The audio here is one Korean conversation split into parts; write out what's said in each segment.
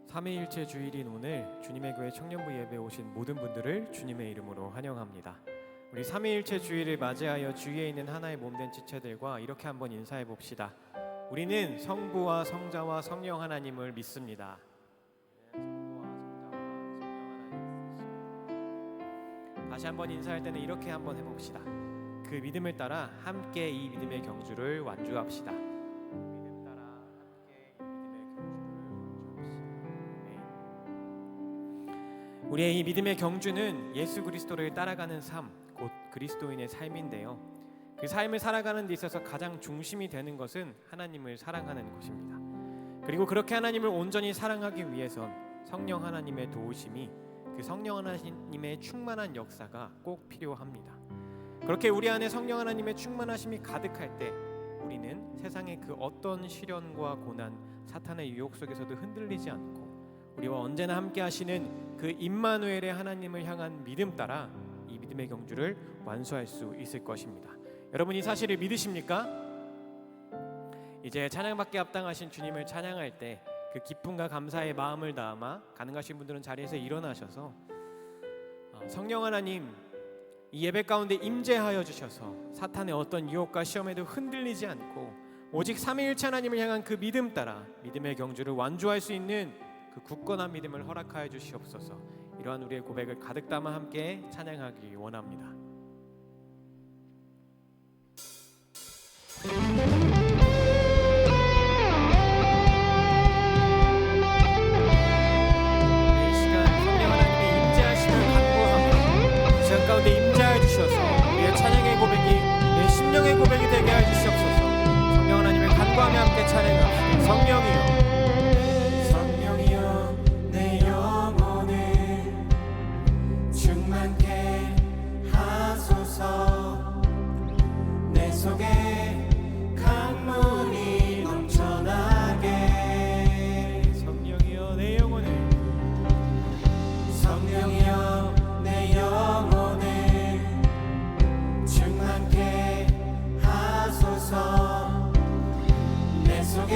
삼위일체 주일인 오늘 주님의 교회 청년부 예배에 오신 모든 분들을 주님의 이름으로 환영합니다. 우리 삼위일체 주일을 맞이하여 주위에 있는 하나의 몸된 지체들과 이렇게 한번 인사해 봅시다. 우리는 성부와 성자와 성령 하나님을 믿습니다. 다시 한번 인사할 때는 이렇게 한번 해봅시다. 그 믿음을 따라 함께 이 믿음의 경주를 완주합시다. 믿음 따라 함께 이 믿음의 경주를 완주합시다. 우리의 이 믿음의 경주는 예수 그리스도를 따라가는 삶, 곧 그리스도인의 삶인데요. 그 삶을 살아가는 데 있어서 가장 중심이 되는 것은 하나님을 사랑하는 것입니다. 그리고 그렇게 하나님을 온전히 사랑하기 위해선 성령 하나님의 도우심이, 그 성령 하나님의 충만한 역사가 꼭 필요합니다. 그렇게 우리 안에 성령 하나님의 충만하심이 가득할 때 우리는 세상의 그 어떤 시련과 고난, 사탄의 유혹 속에서도 흔들리지 않고 우리와 언제나 함께 하시는 그 임마누엘의 하나님을 향한 믿음 따라 이 믿음의 경주를 완수할 수 있을 것입니다. 여러분, 이 사실을 믿으십니까? 이제 찬양받기 합당하신 주님을 찬양할 때 그 기쁨과 감사의 마음을 담아 가능하신 분들은 자리에서 일어나셔서 성령 하나님 이 예배 가운데 임재하여 주셔서 사탄의 어떤 유혹과 시험에도 흔들리지 않고 오직 삼위일체 하나님을 향한 그 믿음 따라 믿음의 경주를 완주할 수 있는 그 굳건한 믿음을 허락하여 주시옵소서. 이러한 우리의 고백을 가득 담아 함께 찬양하기 원합니다. 고백이 되게 해주시옵소서. 성령 하나님을 간구하며 함께 찬양합시다. 성령이여 내 영혼을 충만케 하소서. 내 속에 강물이 넘쳐나게. 성령이여 내 영혼을 충만케 하소서. 내 속에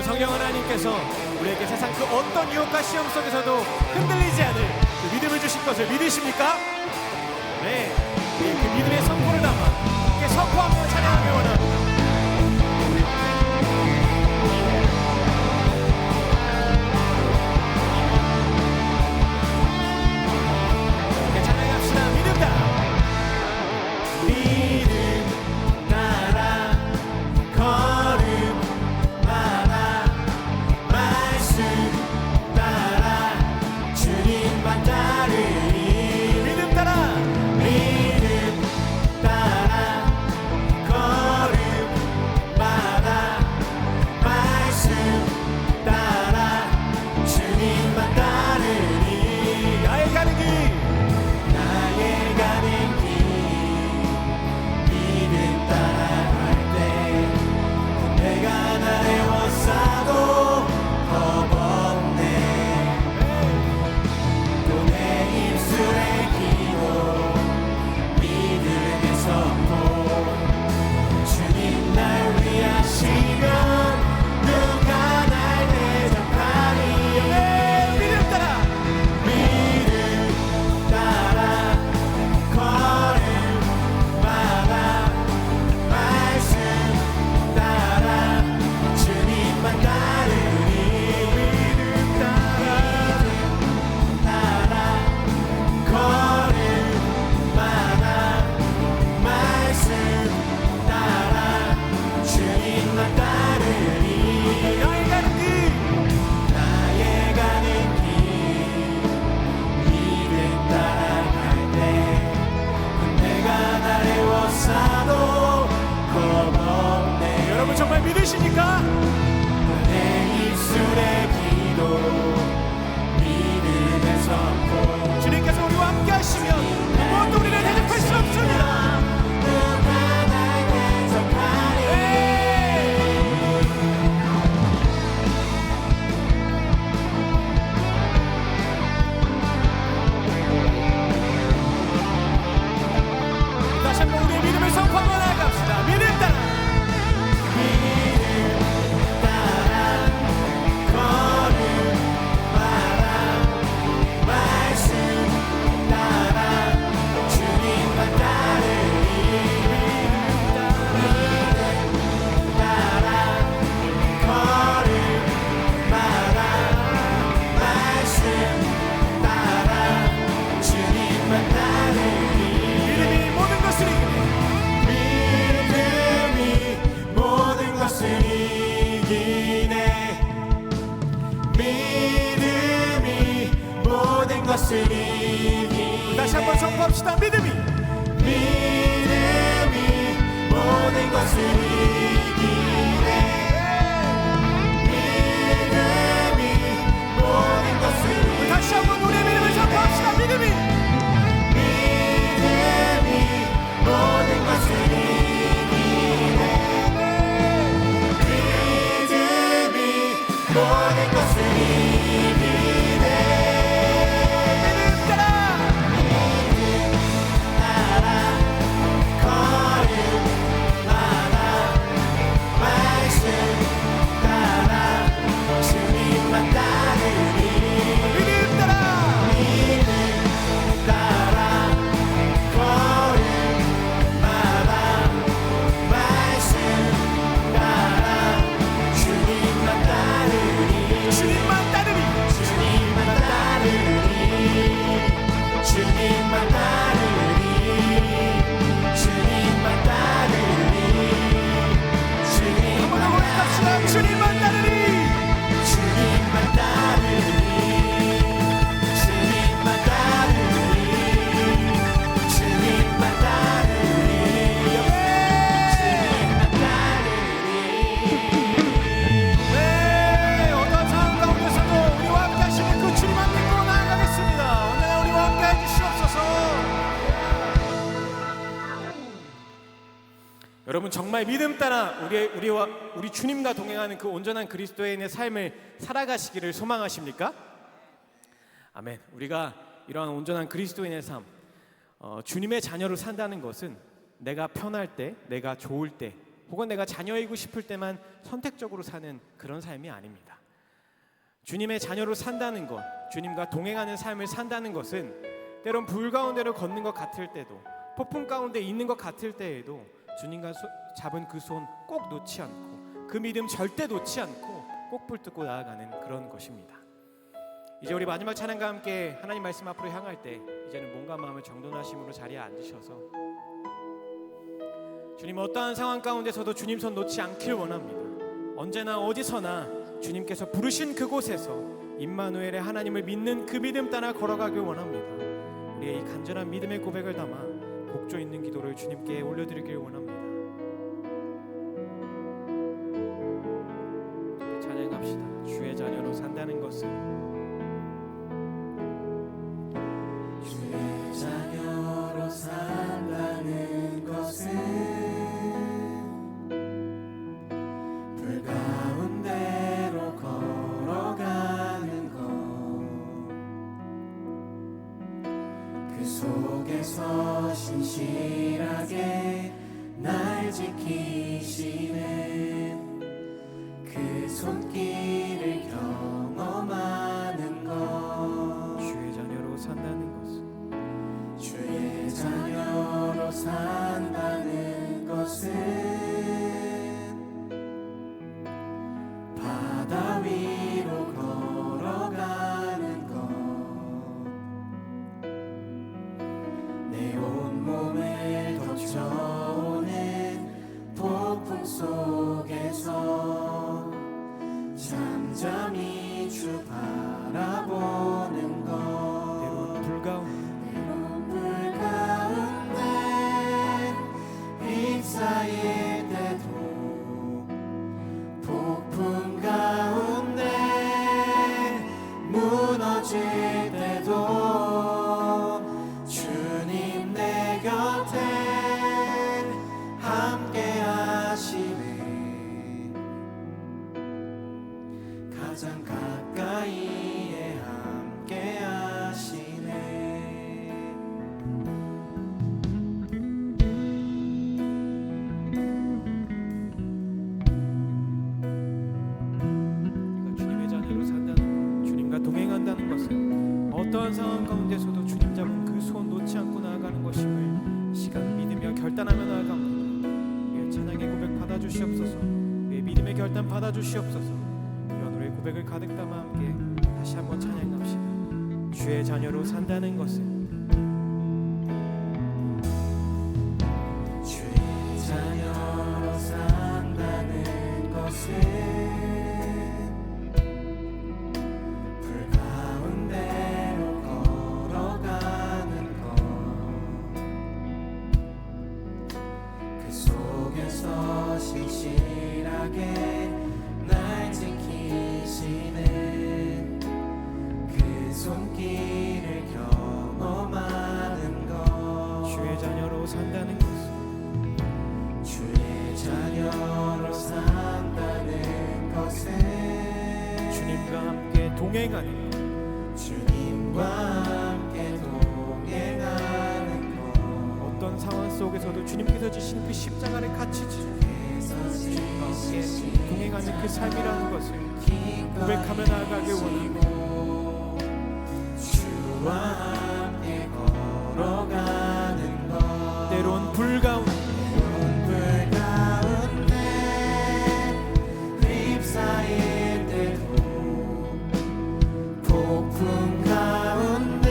성령 하나님께서 우리에게 세상 그 어떤 유혹과 시험 속에서도 흔들리지 않을 그 믿음을 주실 것을 믿으십니까? 네, 그 믿음의 선포를 담아 함께 선포하며 찬양하기 원합니다. 함께 찬양합시다. 믿음 따라 믿음 따라 걸음마다 말씀 따라 주님만 따르리 믿음 따라 믿음 따라 걸음마다 말씀 따라 주님만 따르리 나의 가는 길 나의 가는 길 믿음 따라갈 때 내가 나를 워싸도 겁없네 또 내 입술의 기도 믿음의 선포 주님 날 위하시면 누가 날 대적하리 믿음 따라 믿음 따라 걸음마다 말씀 따라 주님만 따르리 믿음 따라 걸음마다 말씀 따라 주님만 따르리 나의 가는 길 나의 가는 길 믿음 따라갈 때 내가 나를 워싸도 겁없네 여러분 정말 믿으십니까? 내 입술의 기도 믿음의 선포 주님께서 우리와 함께 하시면 무엇도 우리를 대적할 수 없습니다. 누가 날 대적하리 다시 한번 우리의 믿음을 선포하며 나아갑시다. 믿음 따라 믿음 따라 걸음마다 말씀 따라 주님만 따르리 믿음 따라 걸음마다 말씀 따라 주님만 따르리 믿음이 모든 것을 이기네. 믿음이 모든 것을 이기네 믿음이 모든 것을 이기네 다시 한번 선포합시다. 믿음이 믿음이 모든 것을 이기네 믿음이 모든 것을 다시 한번 우리의 믿음을 선포합시다. 믿음이 믿음이 모든 것을 이기네 믿음이 모든 것을 이기네 믿음 따라 따라 걸음마다 말씀 따라 주님만 따르리 믿음 따라 믿음 따라 걸음마다 말씀 따라 주님만 따르리 주님만 따르리 주님만 따르리 주님만 따르리 주님만 따르리 한번 더 주님만 고백합시다. 주님만 따르리 주님만 따르리 주님만 따르리 주님만 따르리 주님만 따르리 네, 어떤 상황 가운데서도 우리와 함께 하시는 그 주님만 믿고 나아가겠습니다. 언제나 우리와 함께 해주시옵소서. 여러분 정말 믿음 따라 우리 주님과 동행하는 그 온전한 그리스도인의 삶을 살아가시기를 소망하십니까? 아멘. 우리가 이러한 온전한 그리스도인의 삶, 주님의 자녀로 산다는 것은 내가 편할 때, 내가 좋을 때, 혹은 내가 자녀이고 싶을 때만 선택적으로 사는 그런 삶이 아닙니다. 주님의 자녀로 산다는 것, 주님과 동행하는 삶을 산다는 것은 때론 불 가운데를 걷는 것 같을 때도, 폭풍 가운데 있는 것 같을 때에도 주님과 잡은 그 손 꼭 놓지 않고, 그 믿음 절대 놓지 않고 꼭 붙들고 나아가는 그런 것입니다. 이제 우리 마지막 찬양과 함께 하나님 말씀 앞으로 향할 때 이제는 몸과 마음을 정돈하심으로 자리에 앉으셔서 주님 어떠한 상황 가운데서도 주님 손 놓지 않길 원합니다. 언제나 어디서나 주님께서 부르신 그곳에서 임마누엘의 하나님을 믿는 그 믿음 따라 걸어가길 원합니다. 우리의 이 간절한 믿음의 고백을 담아 곡조 있는 기도를 주님께 올려드리길 원합니다. 찬양합시다. 주의 자녀로 산다는 것은, 주의 자녀로 산다는 것은 불 가운데로 걸어가는 것, 그 속에서 신실하게 날 지키시는 그 손길을 경험하는 것. 주의 자녀로 산다는 것은, 주의 자녀로 산다는 것은 바다 위로 걸어가는 것, 내 온몸을 덮쳐오는 폭풍 속에서 잠잠히 주 바라보는 것, 때론 불 가운데 불 가운데 휩싸일 때도, 폭풍 가운데 무너질 때도 주님 내 곁에 함께 하시네. 가장 가까이에 함께 하시네. 주님의 자녀로 산다는 것, 주님과 동행한다는 것은 어떠한 상황 가운데서도 주님 잡은 그 손 놓지 않고 나아가는 것임을 이 시간 믿으며 결단하며 나아갑니다. 우리의 찬양의 고백 받아주시옵소서. 우리의 믿음의 결단 받아주시옵소서. 이런 우리의 고백을 가득 담아 함께 다시 한번 찬양합시다. 주의 자녀로 산다는 것은, 주의 자녀로 산다는 것은 불 가운데로 걸어가는 것, 그 속에서 신실하게 날 지키시는 그 손길을 경험하는 것. 주의 자녀로 산다는 것은, 주의 자녀로 산다는 것은 주님과 함께 동행하는 것, 주님과 함께 동행하는 것, 어떤 상황 속에서도 주님께서 지신 그 십자가를 같이 지고 주님과 함께 동행하는 그 삶이라는 것을 고백하며 나아가길 원합니다. 주와 함께 걸어가는 것, 때론 불 가운데 불 가운데 휩싸일 때도, 폭풍 가운데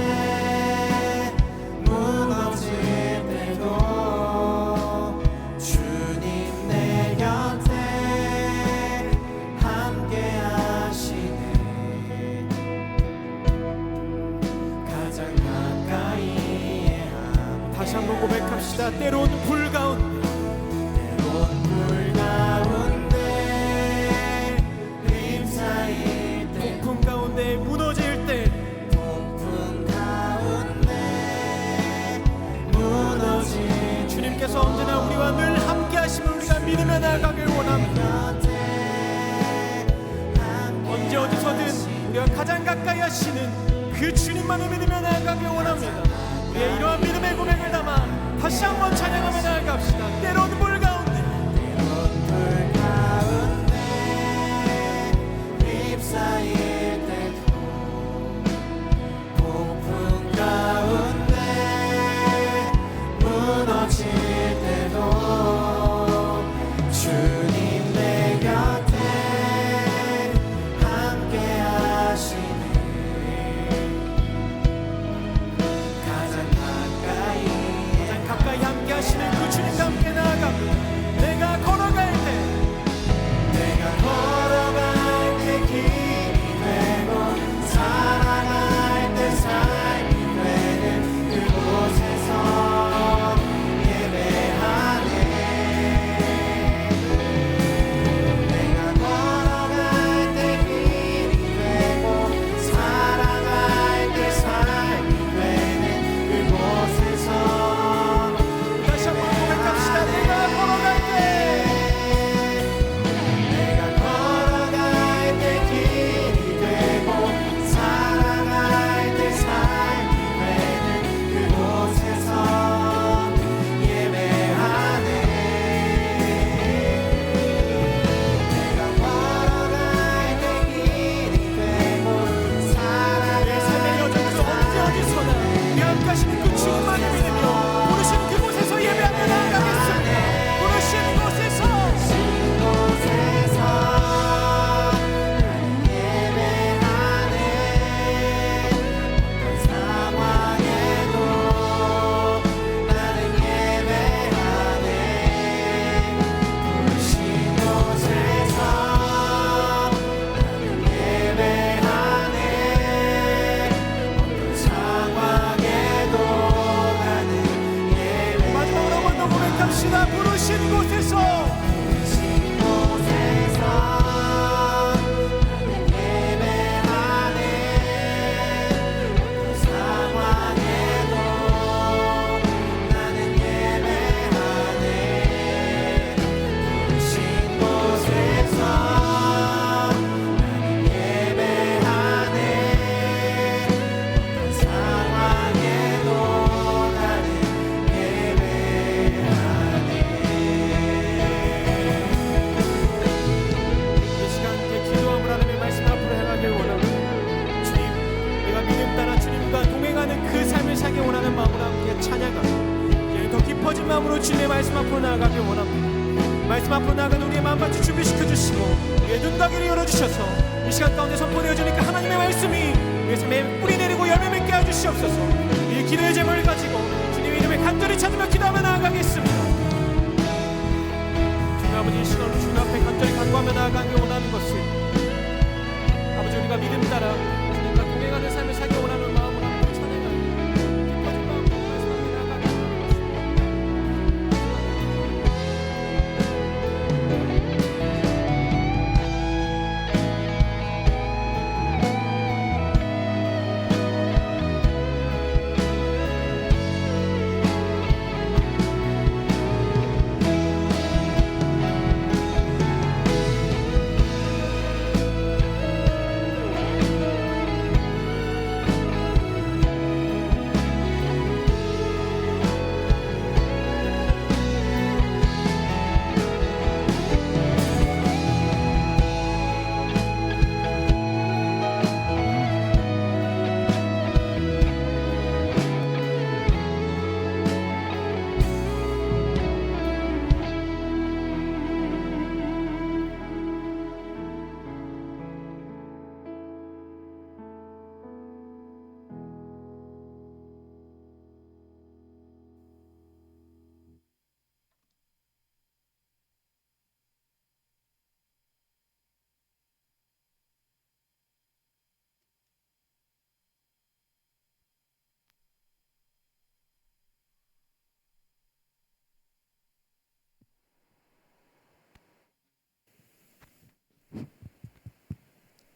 무너질 때도 주님 내 곁에 함께 하시네. 가장 가까이에 다시 한번 고백합시다. 때론 불 가운데, 불 가운데 휩싸일 때, 폭풍 가운데 무너질 때 폭풍 가운데 무너질 주님께서 언제나 우리와 늘 함께 하심을 우리가 믿으며 나아가길 원합니다. 언제 어디서든 우리가 가장 가까이 하시는 그 주님만을 믿으며 나아가길 원합니다. 우리의 이러한 믿음의 고백을 담아 다시 한번 찬양하며 나아갑시다. 때론 불 가운데, 때론 찬양합시다. 부르신 곳에서 원하는 마음으로 함께 찬양하고 더 깊어진 마음으로 주님의 말씀 앞으로 나아가길 원합니다. 말씀 앞으로 나아가는 우리의 마음밭을 준비시켜 주시고 우리의 눈과 귀를 열어주셔서 이 시간 가운데 선포되어지니까 하나님의 말씀이 우리의 삶에 뿌리 내리고 열매 맺게 해주시옵소서. 이 기도의 제목을 가지고 주님의 이름에 간절히 찾으며 기도하며 나아가겠습니다. 주님 아버지, 이 시간으로 주님 앞에 간절히 간구하며 나아가기 원하는 것을 아버지 우리가 믿음 따라 주님과 동행하는 삶을 살기 원하는 마음으로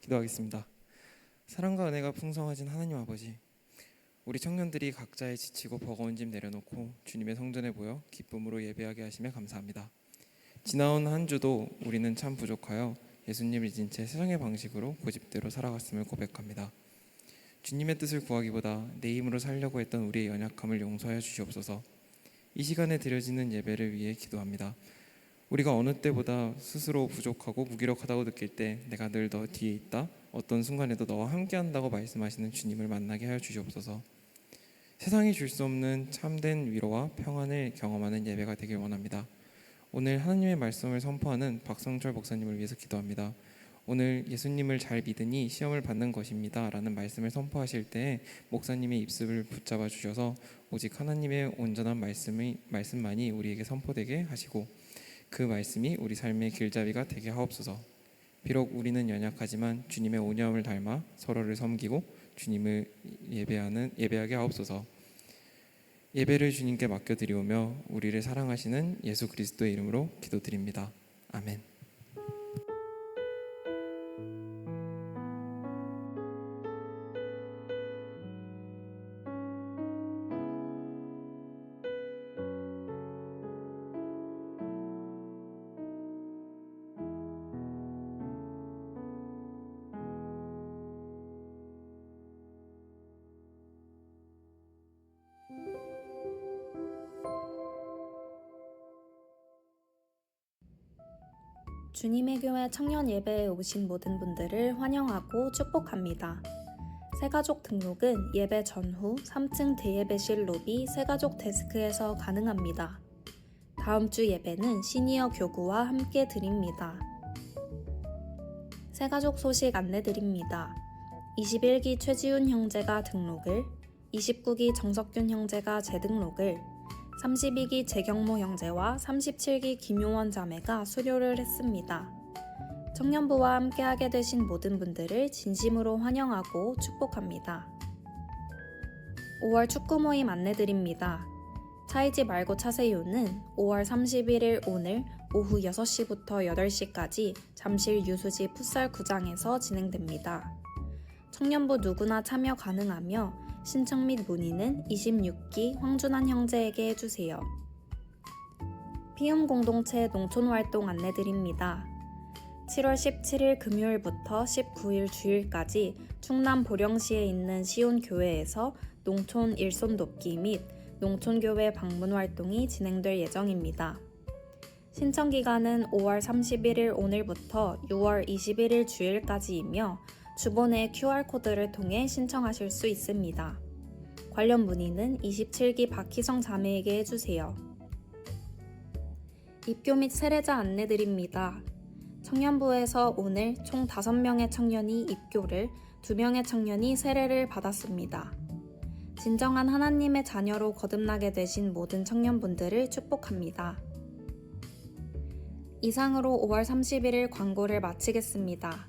기도하겠습니다. 사랑과 은혜가 풍성하신 하나님 아버지, 우리 청년들이 각자의 지치고 버거운 짐 내려놓고 주님의 성전에 모여 기쁨으로 예배하게 하시며 감사합니다. 지나온 한 주도 우리는 참 부족하여 예수님을 잊은 채 세상의 방식으로 고집대로 살아갔음을 고백합니다. 주님의 뜻을 구하기보다 내 힘으로 살려고 했던 우리의 연약함을 용서하여 주시옵소서. 이 시간에 드려지는 예배를 위해 기도합니다. 우리가 어느 때보다 스스로 부족하고 무기력하다고 느낄 때 내가 늘 너 뒤에 있다, 어떤 순간에도 너와 함께한다고 말씀하시는 주님을 만나게 하여 주시옵소서. 세상이 줄 수 없는 참된 위로와 평안을 경험하는 예배가 되길 원합니다. 오늘 하나님의 말씀을 선포하는 박성철 목사님을 위해서 기도합니다. 오늘 예수님을 잘 믿으니 시험을 받는 것입니다 라는 말씀을 선포하실 때 목사님의 입술을 붙잡아 주셔서 오직 하나님의 온전한 말씀만이 우리에게 선포되게 하시고 그 말씀이 우리 삶의 길잡이가 되게 하옵소서. 비록 우리는 연약하지만 주님의 온유함을 닮아 서로를 섬기고 주님을 예배하게 하옵소서. 예배를 주님께 맡겨드리오며 우리를 사랑하시는 예수 그리스도의 이름으로 기도드립니다. 아멘. 주님의 교회 청년 예배에 오신 모든 분들을 환영하고 축복합니다. 새가족 등록은 예배 전후 3층 대예배실 로비 새가족 데스크에서 가능합니다. 다음 주 예배는 시니어 교구와 함께 드립니다. 새가족 소식 안내드립니다. 21기 최지훈 형제가 등록을, 29기 정석균 형제가 재등록을, 32기 재경모 형제와 37기 김용원 자매가 수료를 했습니다. 청년부와 함께하게 되신 모든 분들을 진심으로 환영하고 축복합니다. 5월 축구 모임 안내드립니다. 차이지 말고 차세요는 5월 31일 오늘 오후 6시부터 8시까지 잠실 유수지 풋살 구장에서 진행됩니다. 청년부 누구나 참여 가능하며 신청 및 문의는 26기 황준환 형제에게 해주세요. 피움 공동체 농촌활동 안내드립니다. 7월 17일 금요일부터 19일 주일까지 충남 보령시에 있는 시온교회에서 농촌 일손 돕기 및 농촌교회 방문 활동이 진행될 예정입니다. 신청 기간은 5월 31일 오늘부터 6월 21일 주일까지이며 주본의 QR코드를 통해 신청하실 수 있습니다. 관련 문의는 27기 박희성 자매에게 해주세요. 입교 및 세례자 안내드립니다. 청년부에서 오늘 총 5명의 청년이 입교를, 2명의 청년이 세례를 받았습니다. 진정한 하나님의 자녀로 거듭나게 되신 모든 청년분들을 축복합니다. 이상으로 5월 31일 광고를 마치겠습니다.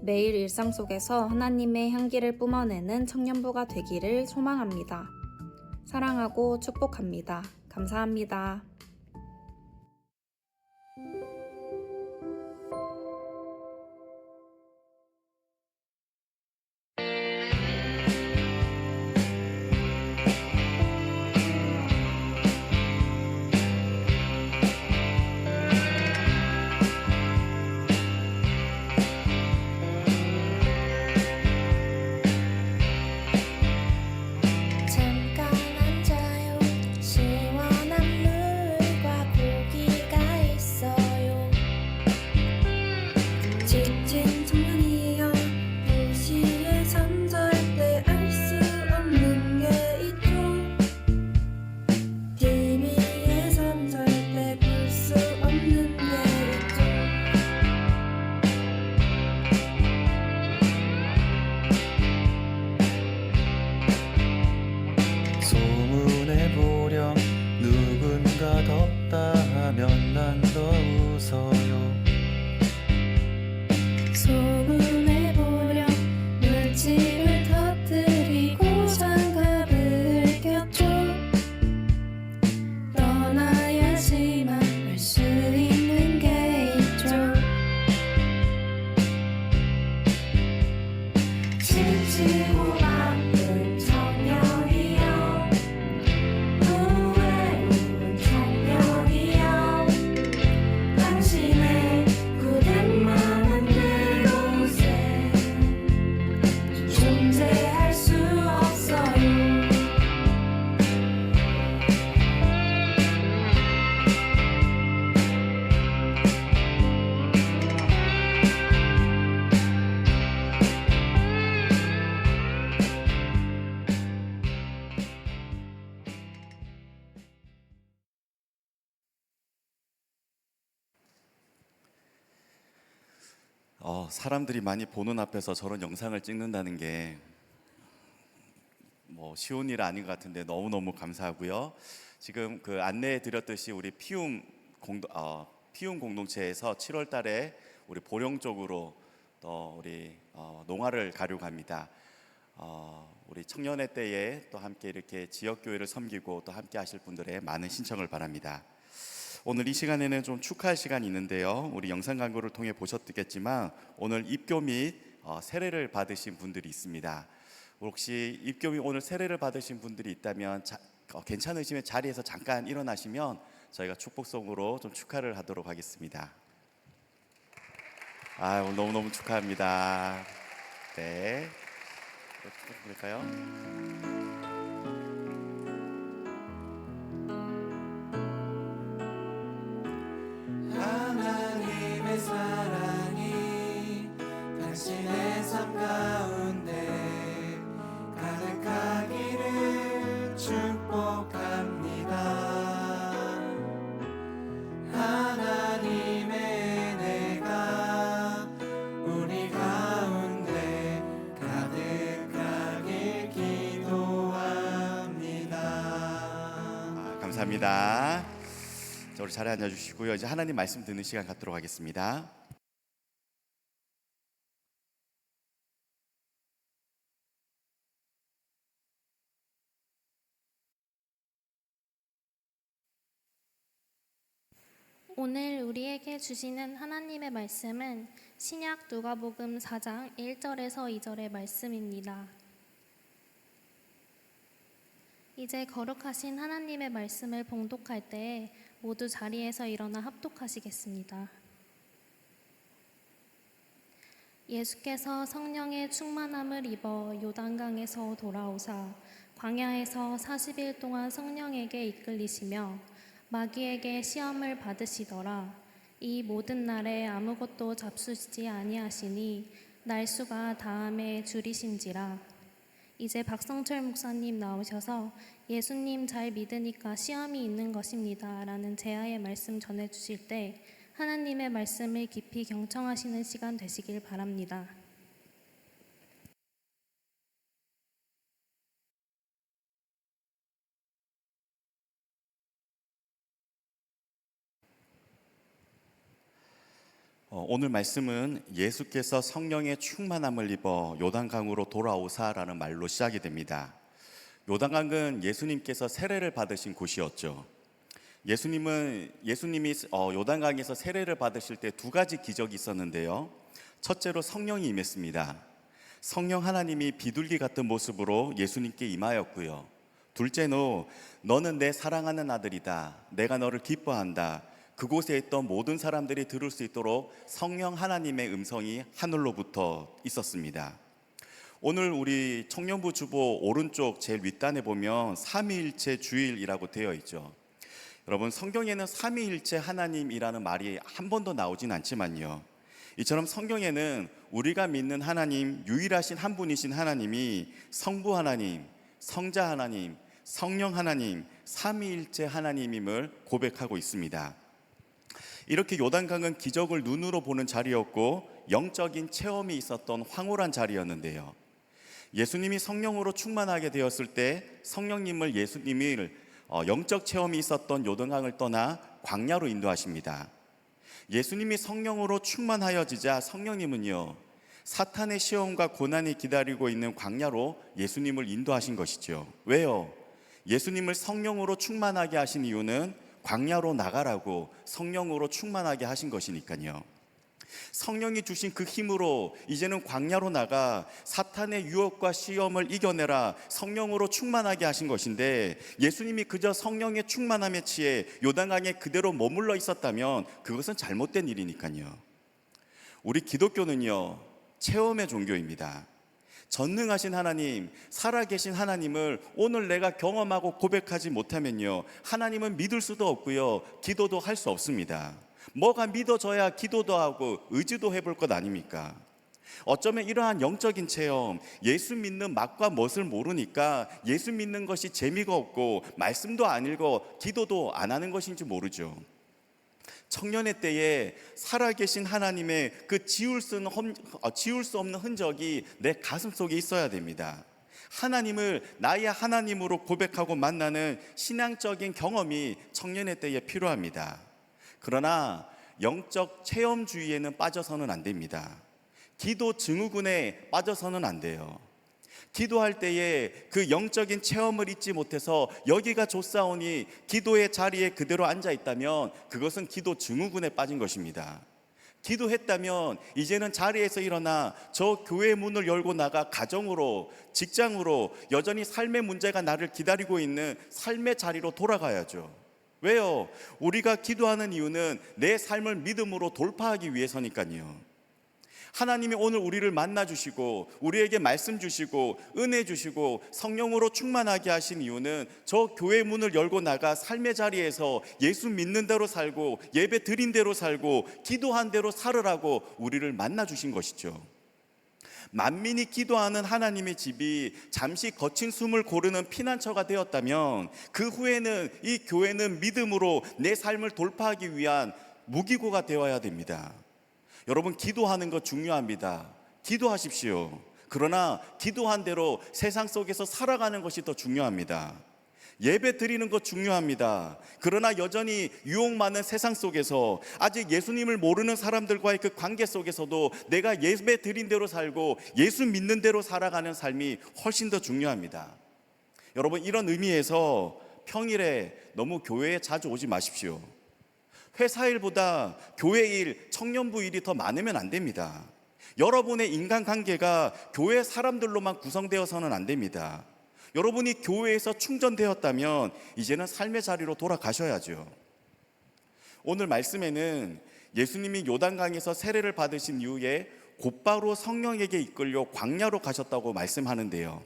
매일 일상 속에서 하나님의 향기를 뿜어내는 청년부가 되기를 소망합니다. 사랑하고 축복합니다. 감사합니다. 잠깐 앉아요. 시원한 물과 고기가 있어요. 지친 청년이여, 도시에선 절대 알 수 없는 게 있죠. TV에선 절대 볼 수 없는 게 있죠. 소문에 보렴 누군가 덥다 하면 난 더 웃어요. 소문에 보렴 물집을 터뜨리고 장갑을 꼈죠. 떠나야지만 할 수 있는 게 있죠. 지치고 바쁜 청년이여, 후회로운 청년이여, 당신의 그댄 마음은 그곳에 존재할 수 없어요. 사람들이 많이 보는 앞에서 저런 영상을 찍는다는 게 쉬운 일 아닌 것 같은데 너무너무 감사하고요. 지금 그 안내해 드렸듯이 우리 피움 공동체에서 7월 달에 우리 보령 쪽으로 또 우리 농화를 가려고 합니다. 우리 청년의 때에 또 함께 이렇게 지역교회를 섬기고 또 함께 하실 분들의 많은 신청을 바랍니다. 오늘 이 시간에는 좀 축하할 시간이 있는데요. 우리 영상 광고를 통해 보셨겠지만 오늘 입교 및 세례를 받으신 분들이 있습니다. 혹시 입교 및 오늘 세례를 받으신 분들이 있다면 괜찮으시면 자리에서 잠깐 일어나시면 저희가 축복송으로 좀 축하를 하도록 하겠습니다. 오늘 너무너무 축하합니다. 네, 부탁드릴까요? 하나님의 사랑이 당신의 삶 가운데 가득하기를 축복합니다. 하나님의 은혜가 우리 가운데 가득하길 기도합니다. 감사합니다. 자, 우리 자리에 앉아주시고요. 이제 하나님 말씀 듣는 시간 갖도록 하겠습니다. 오늘 우리에게 주시는 하나님의 말씀은 신약 누가복음 4장 1절에서 2절의 말씀입니다. 이제 거룩하신 하나님의 말씀을 봉독할 때에 모두 자리에서 일어나 합독하시겠습니다. 예수께서 성령의 충만함을 입어 요단강에서 돌아오사 광야에서 40일 동안 성령에게 이끌리시며 마귀에게 시험을 받으시더라. 이 모든 날에 아무것도 잡수시지 아니하시니 날수가 다함에 줄이신지라. 이제 박성철 목사님 나오셔서 예수님 잘 믿으니까 시험이 있는 것입니다 라는 제아의 말씀 전해주실 때 하나님의 말씀을 깊이 경청하시는 시간 되시길 바랍니다. 오늘 말씀은 예수께서 성령의 충만함을 입어 요단강으로 돌아오사라는 말로 시작이 됩니다. 요단강은 예수님께서 세례를 받으신 곳이었죠. 예수님이 요단강에서 세례를 받으실 때 두 가지 기적이 있었는데요. 첫째로 성령이 임했습니다. 성령 하나님이 비둘기 같은 모습으로 예수님께 임하였고요. 둘째로 너는 내 사랑하는 아들이다. 내가 너를 기뻐한다. 그곳에 있던 모든 사람들이 들을 수 있도록 성령 하나님의 음성이 하늘로부터 있었습니다. 오늘 우리 청년부 주보 오른쪽 제일 윗단에 보면 삼위일체 주일이라고 되어 있죠. 여러분, 성경에는 삼위일체 하나님이라는 말이 한 번도 나오진 않지만요, 이처럼 성경에는 우리가 믿는 하나님, 유일하신 한 분이신 하나님이 성부 하나님, 성자 하나님, 성령 하나님, 삼위일체 하나님임을 고백하고 있습니다. 이렇게 요단강은 기적을 눈으로 보는 자리였고 영적인 체험이 있었던 황홀한 자리였는데요. 예수님이 성령으로 충만하게 되었을 때 예수님을 영적 체험이 있었던 요단강을 떠나 광야로 인도하십니다. 예수님이 성령으로 충만하여지자 성령님은요, 사탄의 시험과 고난이 기다리고 있는 광야로 예수님을 인도하신 것이죠. 왜요? 예수님을 성령으로 충만하게 하신 이유는 광야로 나가라고 성령으로 충만하게 하신 것이니까요. 성령이 주신 그 힘으로 이제는 광야로 나가 사탄의 유혹과 시험을 이겨내라, 성령으로 충만하게 하신 것인데, 예수님이 그저 성령의 충만함에 취해 요단강에 그대로 머물러 있었다면 그것은 잘못된 일이니까요. 우리 기독교는요, 체험의 종교입니다. 전능하신 하나님, 살아계신 하나님을 오늘 내가 경험하고 고백하지 못하면요, 하나님은 믿을 수도 없고요, 기도도 할 수 없습니다. 뭐가 믿어져야 기도도 하고 의지도 해볼 것 아닙니까? 어쩌면 이러한 영적인 체험, 예수 믿는 맛과 멋을 모르니까 예수 믿는 것이 재미가 없고 말씀도 안 읽어 기도도 안 하는 것인지 모르죠. 청년의 때에 살아계신 하나님의 그 지울 수 없는 흔적이 내 가슴 속에 있어야 됩니다. 하나님을 나의 하나님으로 고백하고 만나는 신앙적인 경험이 청년의 때에 필요합니다. 그러나 영적 체험주의에는 빠져서는 안 됩니다. 기도 증후군에 빠져서는 안 돼요. 기도할 때에 그 영적인 체험을 잊지 못해서 여기가 좋사오니 기도의 자리에 그대로 앉아 있다면 그것은 기도 증후군에 빠진 것입니다. 기도했다면 이제는 자리에서 일어나 저 교회 문을 열고 나가 가정으로, 직장으로, 여전히 삶의 문제가 나를 기다리고 있는 삶의 자리로 돌아가야죠. 왜요? 우리가 기도하는 이유는 내 삶을 믿음으로 돌파하기 위해서니까요. 하나님이 오늘 우리를 만나 주시고 우리에게 말씀 주시고 은혜 주시고 성령으로 충만하게 하신 이유는 저 교회 문을 열고 나가 삶의 자리에서 예수 믿는 대로 살고 예배 드린 대로 살고 기도한 대로 살으라고 우리를 만나 주신 것이죠. 만민이 기도하는 하나님의 집이 잠시 거친 숨을 고르는 피난처가 되었다면 그 후에는 이 교회는 믿음으로 내 삶을 돌파하기 위한 무기고가 되어야 됩니다. 여러분, 기도하는 것 중요합니다. 기도하십시오. 그러나 기도한 대로 세상 속에서 살아가는 것이 더 중요합니다. 예배 드리는 것 중요합니다. 그러나 여전히 유혹 많은 세상 속에서 아직 예수님을 모르는 사람들과의 그 관계 속에서도 내가 예배 드린 대로 살고 예수 믿는 대로 살아가는 삶이 훨씬 더 중요합니다. 여러분, 이런 의미에서 평일에 너무 교회에 자주 오지 마십시오. 회사 일보다 교회 일, 청년부 일이 더 많으면 안 됩니다. 여러분의 인간관계가 교회 사람들로만 구성되어서는 안 됩니다. 여러분이 교회에서 충전되었다면 이제는 삶의 자리로 돌아가셔야죠. 오늘 말씀에는 예수님이 요단강에서 세례를 받으신 이후에 곧바로 성령에게 이끌려 광야로 가셨다고 말씀하는데요.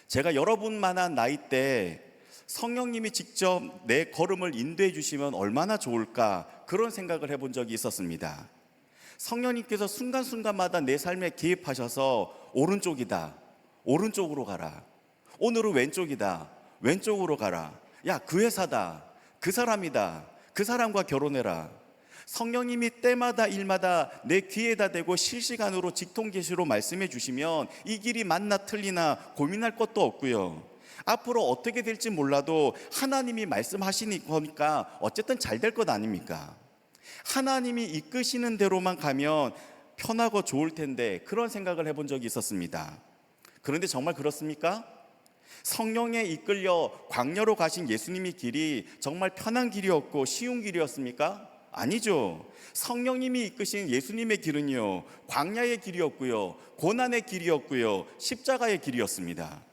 제가 여러분만한 나이 때 성령님이 직접 내 걸음을 인도해 주시면 얼마나 좋을까, 그런 생각을 해본 적이 있었습니다. 성령님께서 순간순간마다 내 삶에 개입하셔서 오른쪽이다, 오른쪽으로 가라. 오늘은 왼쪽이다, 왼쪽으로 가라. 야, 그 회사다, 그 사람이다, 그 사람과 결혼해라. 성령님이 때마다 일마다 내 귀에다 대고 실시간으로 직통계시로 말씀해 주시면 이 길이 맞나 틀리나 고민할 것도 없고요. 앞으로 어떻게 될지 몰라도 하나님이 말씀하시니 거니까 어쨌든 잘 될 것 아닙니까? 하나님이 이끄시는 대로만 가면 편하고 좋을 텐데, 그런 생각을 해본 적이 있었습니다. 그런데 정말 그렇습니까? 성령에 이끌려 광야로 가신 예수님의 길이 정말 편한 길이었고 쉬운 길이었습니까? 아니죠. 성령님이 이끄신 예수님의 길은요, 광야의 길이었고요, 고난의 길이었고요, 십자가의 길이었습니다.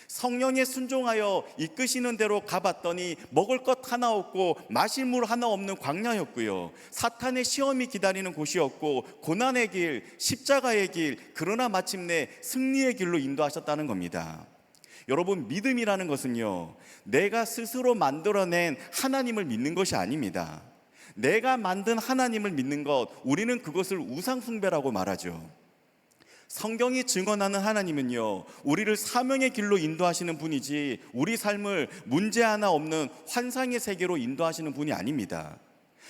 성령에 순종하여 이끄시는 대로 가봤더니 먹을 것 하나 없고 마실 물 하나 없는 광야였고요, 사탄의 시험이 기다리는 곳이었고, 고난의 길, 십자가의 길, 그러나 마침내 승리의 길로 인도하셨다는 겁니다. 여러분, 믿음이라는 것은요, 내가 스스로 만들어낸 하나님을 믿는 것이 아닙니다. 내가 만든 하나님을 믿는 것, 우리는 그것을 우상숭배라고 말하죠. 성경이 증언하는 하나님은요, 우리를 사명의 길로 인도하시는 분이지 우리 삶을 문제 하나 없는 환상의 세계로 인도하시는 분이 아닙니다.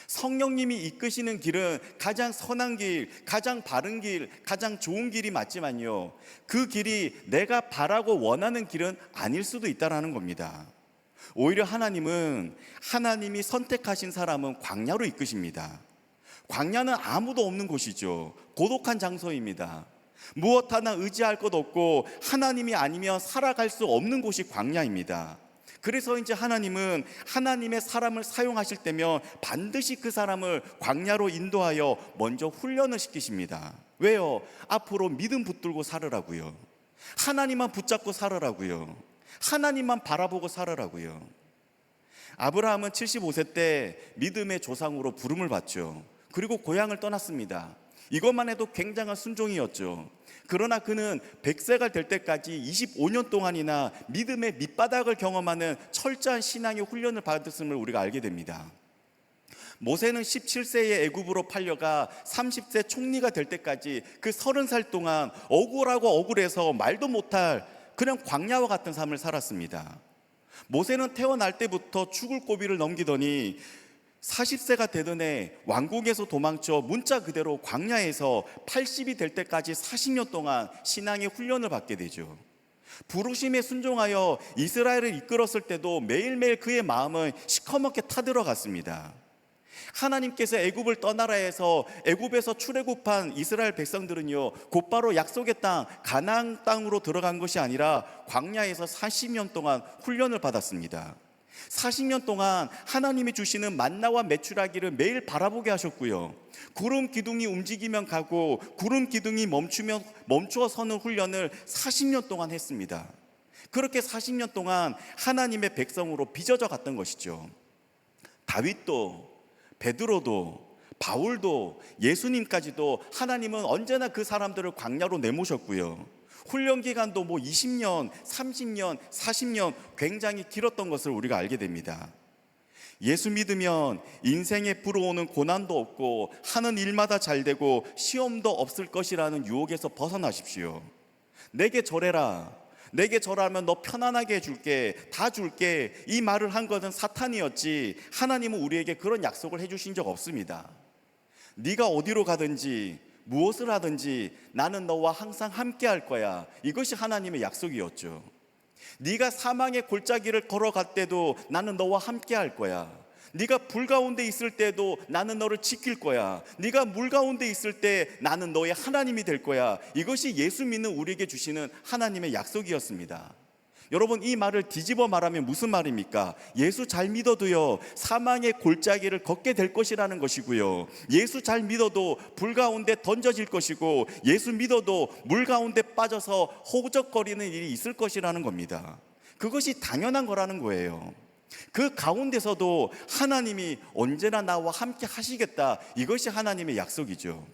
성령님이 이끄시는 길은 가장 선한 길, 가장 바른 길, 가장 좋은 길이 맞지만요, 그 길이 내가 바라고 원하는 길은 아닐 수도 있다는 겁니다. 오히려 하나님이 선택하신 사람은 광야로 이끄십니다. 광야는 아무도 없는 곳이죠. 고독한 장소입니다. 무엇 하나 의지할 것 없고 하나님이 아니면 살아갈 수 없는 곳이 광야입니다. 그래서 이제 하나님은 하나님의 사람을 사용하실 때면 반드시 그 사람을 광야로 인도하여 먼저 훈련을 시키십니다. 왜요? 앞으로 믿음 붙들고 살으라고요. 하나님만 붙잡고 살으라고요. 하나님만 바라보고 살으라고요. 아브라함은 75세 때 믿음의 조상으로 부름을 받죠. 그리고 고향을 떠났습니다. 이것만 해도 굉장한 순종이었죠. 그러나 그는 100세가 될 때까지 25년 동안이나 믿음의 밑바닥을 경험하는 철저한 신앙의 훈련을 받았음을 우리가 알게 됩니다. 모세는 17세에 애굽으로 팔려가 30세 총리가 될 때까지 그 30살 동안 억울하고 억울해서 말도 못할 그냥 광야와 같은 삶을 살았습니다. 모세는 태어날 때부터 죽을 고비를 넘기더니 40세가 되던 해 왕궁에서 도망쳐 문자 그대로 광야에서 80이 될 때까지 40년 동안 신앙의 훈련을 받게 되죠. 부르심에 순종하여 이스라엘을 이끌었을 때도 매일매일 그의 마음은 시커멓게 타들어갔습니다. 하나님께서 애굽을 떠나라 해서 애굽에서 출애굽한 이스라엘 백성들은요, 곧바로 약속의 땅 가나안 땅으로 들어간 것이 아니라 광야에서 40년 동안 훈련을 받았습니다. 40년 동안 하나님이 주시는 만나와 메추라기를 매일 바라보게 하셨고요, 구름 기둥이 움직이면 가고 구름 기둥이 멈추어 서는 훈련을 40년 동안 했습니다. 그렇게 40년 동안 하나님의 백성으로 빚어져 갔던 것이죠. 다윗도, 베드로도, 바울도, 예수님까지도 하나님은 언제나 그 사람들을 광야로 내모셨고요, 훈련 기간도 20년, 30년, 40년 굉장히 길었던 것을 우리가 알게 됩니다. 예수 믿으면 인생에 불어오는 고난도 없고 하는 일마다 잘 되고 시험도 없을 것이라는 유혹에서 벗어나십시오. 내게 절해라, 내게 절하면 너 편안하게 해줄게, 다 줄게, 이 말을 한 것은 사탄이었지 하나님은 우리에게 그런 약속을 해주신 적 없습니다. 네가 어디로 가든지 무엇을 하든지 나는 너와 항상 함께 할 거야, 이것이 하나님의 약속이었죠. 네가 사망의 골짜기를 걸어갈 때도 나는 너와 함께 할 거야. 네가 불 가운데 있을 때도 나는 너를 지킬 거야. 네가 물 가운데 있을 때 나는 너의 하나님이 될 거야. 이것이 예수 믿는 우리에게 주시는 하나님의 약속이었습니다. 여러분, 이 말을 뒤집어 말하면 무슨 말입니까? 예수 잘 믿어도요, 사망의 골짜기를 걷게 될 것이라는 것이고요, 예수 잘 믿어도 불 가운데 던져질 것이고, 예수 믿어도 물 가운데 빠져서 호적거리는 일이 있을 것이라는 겁니다. 그것이 당연한 거라는 거예요. 그 가운데서도 하나님이 언제나 나와 함께 하시겠다, 이것이 하나님의 약속이죠.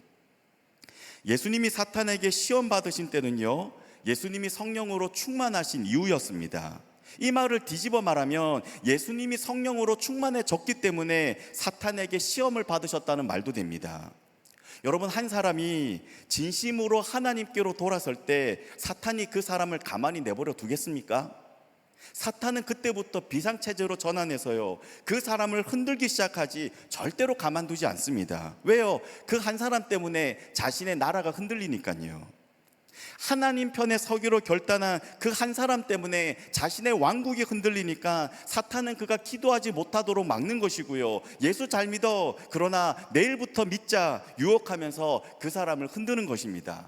예수님이 사탄에게 시험 받으신 때는요, 예수님이 성령으로 충만하신 이유였습니다. 이 말을 뒤집어 말하면 예수님이 성령으로 충만해졌기 때문에 사탄에게 시험을 받으셨다는 말도 됩니다. 여러분, 한 사람이 진심으로 하나님께로 돌아설 때 사탄이 그 사람을 가만히 내버려 두겠습니까? 사탄은 그때부터 비상체제로 전환해서요, 그 사람을 흔들기 시작하지 절대로 가만두지 않습니다. 왜요? 그 한 사람 때문에 자신의 나라가 흔들리니까요. 하나님 편에 서기로 결단한 그 한 사람 때문에 자신의 왕국이 흔들리니까 사탄은 그가 기도하지 못하도록 막는 것이고요, 예수 잘 믿어, 그러나 내일부터 믿자 유혹하면서 그 사람을 흔드는 것입니다.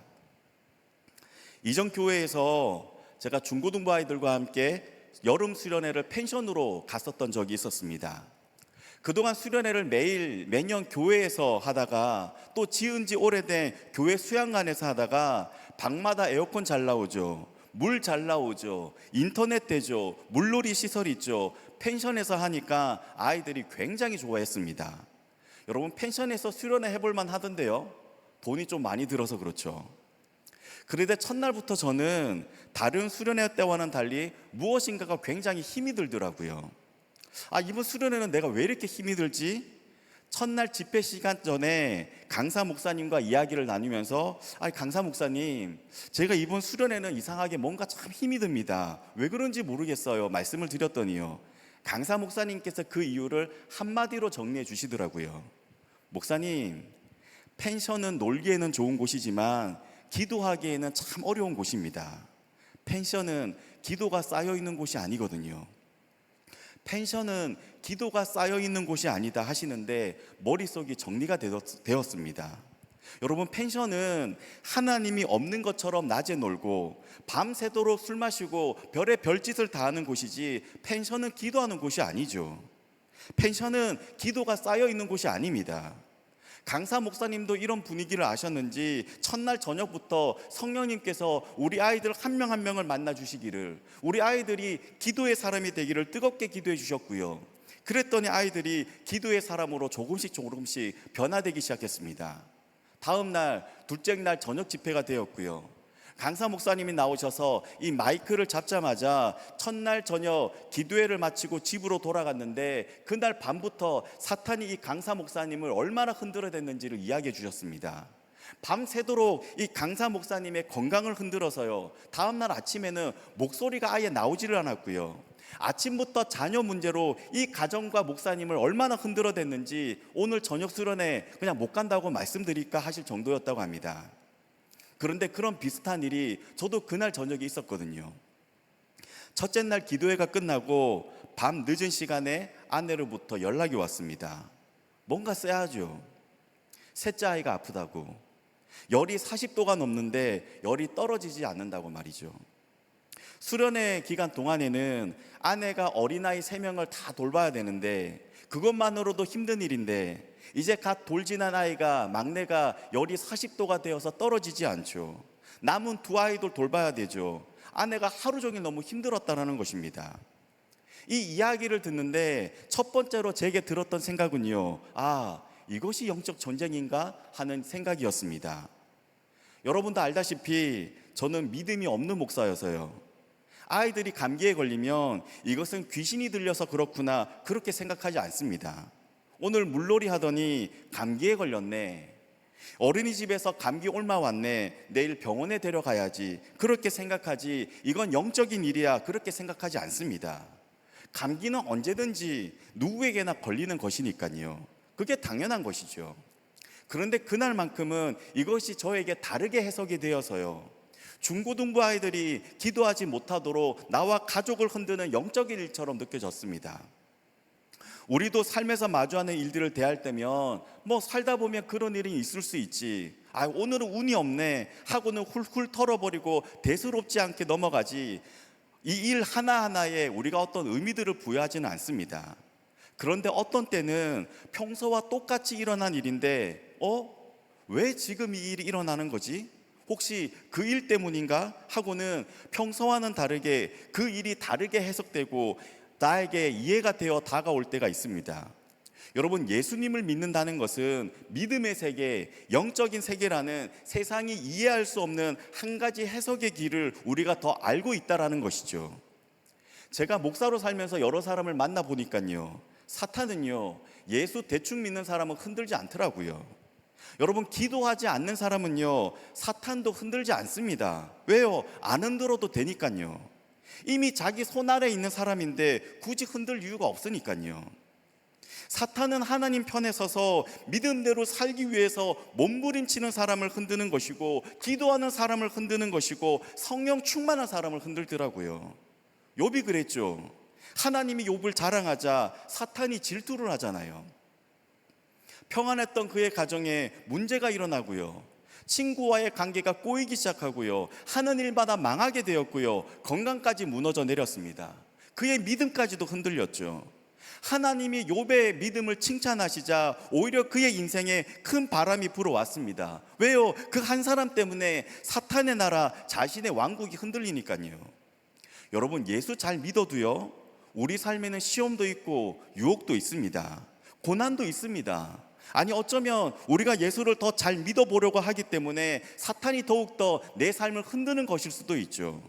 이전 교회에서 제가 중고등부 아이들과 함께 여름 수련회를 펜션으로 갔었던 적이 있었습니다. 그동안 수련회를 매년 교회에서 하다가, 또 지은 지 오래된 교회 수양관에서 하다가 방마다 에어컨 잘 나오죠, 물 잘 나오죠, 인터넷 되죠, 물놀이 시설 있죠. 펜션에서 하니까 아이들이 굉장히 좋아했습니다. 여러분, 펜션에서 수련회 해볼만 하던데요, 돈이 좀 많이 들어서 그렇죠. 그런데 첫날부터 저는 다른 수련회 때와는 달리 무엇인가가 굉장히 힘이 들더라고요. 이번 수련회는 내가 왜 이렇게 힘이 들지? 첫날 집회 시간 전에 강사 목사님과 이야기를 나누면서, 강사 목사님, 제가 이번 수련회는 이상하게 뭔가 참 힘이 듭니다. 왜 그런지 모르겠어요 말씀을 드렸더니요, 강사 목사님께서 그 이유를 한마디로 정리해 주시더라고요. 목사님, 펜션은 놀기에는 좋은 곳이지만 기도하기에는 참 어려운 곳입니다. 펜션은 기도가 쌓여 있는 곳이 아니거든요. 펜션은 기도가 쌓여 있는 곳이 아니다 하시는데 머릿속이 정리가 되었습니다. 여러분, 펜션은 하나님이 없는 것처럼 낮에 놀고 밤새도록 술 마시고 별의 별짓을 다 하는 곳이지, 펜션은 기도하는 곳이 아니죠. 펜션은 기도가 쌓여 있는 곳이 아닙니다. 강사 목사님도 이런 분위기를 아셨는지 첫날 저녁부터 성령님께서 우리 아이들 한 명 한 명을 만나 주시기를, 우리 아이들이 기도의 사람이 되기를 뜨겁게 기도해 주셨고요, 그랬더니 아이들이 기도의 사람으로 조금씩 변화되기 시작했습니다. 다음 날, 둘째 날 저녁 집회가 되었고요, 강사 목사님이 나오셔서 이 마이크를 잡자마자 첫날 저녁 기도회를 마치고 집으로 돌아갔는데, 그날 밤부터 사탄이 이 강사 목사님을 얼마나 흔들어댔는지를 이야기해 주셨습니다. 밤새도록 이 강사 목사님의 건강을 흔들어서요, 다음날 아침에는 목소리가 아예 나오지를 않았고요, 아침부터 자녀 문제로 이 가정과 목사님을 얼마나 흔들어댔는지 오늘 저녁 수련회 그냥 못 간다고 말씀드릴까 하실 정도였다고 합니다. 그런데 그런 비슷한 일이 저도 그날 저녁에 있었거든요. 첫째 날 기도회가 끝나고 밤 늦은 시간에 아내로부터 연락이 왔습니다. 뭔가 써야죠. 셋째 아이가 아프다고, 열이 40도가 넘는데 열이 떨어지지 않는다고 말이죠. 수련회 기간 동안에는 아내가 어린아이 3명을 다 돌봐야 되는데 그것만으로도 힘든 일인데, 이제 갓 돌진한 아이가, 막내가 열이 40도가 되어서 떨어지지 않죠. 남은 2 아이들 돌봐야 되죠. 아내가 하루 종일 너무 힘들었다는 것입니다. 이 이야기를 듣는데 첫 번째로 제게 들었던 생각은요, 이것이 영적 전쟁인가 하는 생각이었습니다. 여러분도 알다시피 저는 믿음이 없는 목사여서요, 아이들이 감기에 걸리면 이것은 귀신이 들려서 그렇구나, 그렇게 생각하지 않습니다. 오늘 물놀이 하더니 감기에 걸렸네, 어린이집에서 감기 옮아 왔네, 내일 병원에 데려가야지, 그렇게 생각하지, 이건 영적인 일이야, 그렇게 생각하지 않습니다. 감기는 언제든지 누구에게나 걸리는 것이니까요, 그게 당연한 것이죠. 그런데 그날만큼은 이것이 저에게 다르게 해석이 되어서요, 중고등부 아이들이 기도하지 못하도록 나와 가족을 흔드는 영적인 일처럼 느껴졌습니다. 우리도 삶에서 마주하는 일들을 대할 때면 살다 보면 그런 일이 있을 수 있지, 오늘은 운이 없네 하고는 훌훌 털어버리고 대수롭지 않게 넘어가지, 이 일 하나하나에 우리가 어떤 의미들을 부여하지는 않습니다. 그런데 어떤 때는 평소와 똑같이 일어난 일인데 왜 지금 이 일이 일어나는 거지? 혹시 그 일 때문인가? 하고는 평소와는 다르게 그 일이 다르게 해석되고 나에게 이해가 되어 다가올 때가 있습니다. 여러분, 예수님을 믿는다는 것은 믿음의 세계, 영적인 세계라는 세상이 이해할 수 없는 한 가지 해석의 길을 우리가 더 알고 있다라는 것이죠. 제가 목사로 살면서 여러 사람을 만나보니까요, 사탄은요, 예수 대충 믿는 사람은 흔들지 않더라고요. 여러분, 기도하지 않는 사람은요, 사탄도 흔들지 않습니다. 왜요? 안 흔들어도 되니까요. 이미 자기 손 아래에 있는 사람인데 굳이 흔들 이유가 없으니까요. 사탄은 하나님 편에 서서 믿음대로 살기 위해서 몸부림치는 사람을 흔드는 것이고, 기도하는 사람을 흔드는 것이고, 성령 충만한 사람을 흔들더라고요. 욥이 그랬죠. 하나님이 욥을 자랑하자 사탄이 질투를 하잖아요. 평안했던 그의 가정에 문제가 일어나고요, 친구와의 관계가 꼬이기 시작하고요, 하는 일마다 망하게 되었고요, 건강까지 무너져 내렸습니다. 그의 믿음까지도 흔들렸죠. 하나님이 욥의 믿음을 칭찬하시자 오히려 그의 인생에 큰 바람이 불어왔습니다. 왜요? 그 한 사람 때문에 사탄의 나라, 자신의 왕국이 흔들리니까요. 여러분, 예수 잘 믿어도요, 우리 삶에는 시험도 있고 유혹도 있습니다. 고난도 있습니다. 아니, 어쩌면 우리가 예수를 더 잘 믿어보려고 하기 때문에 사탄이 더욱더 내 삶을 흔드는 것일 수도 있죠.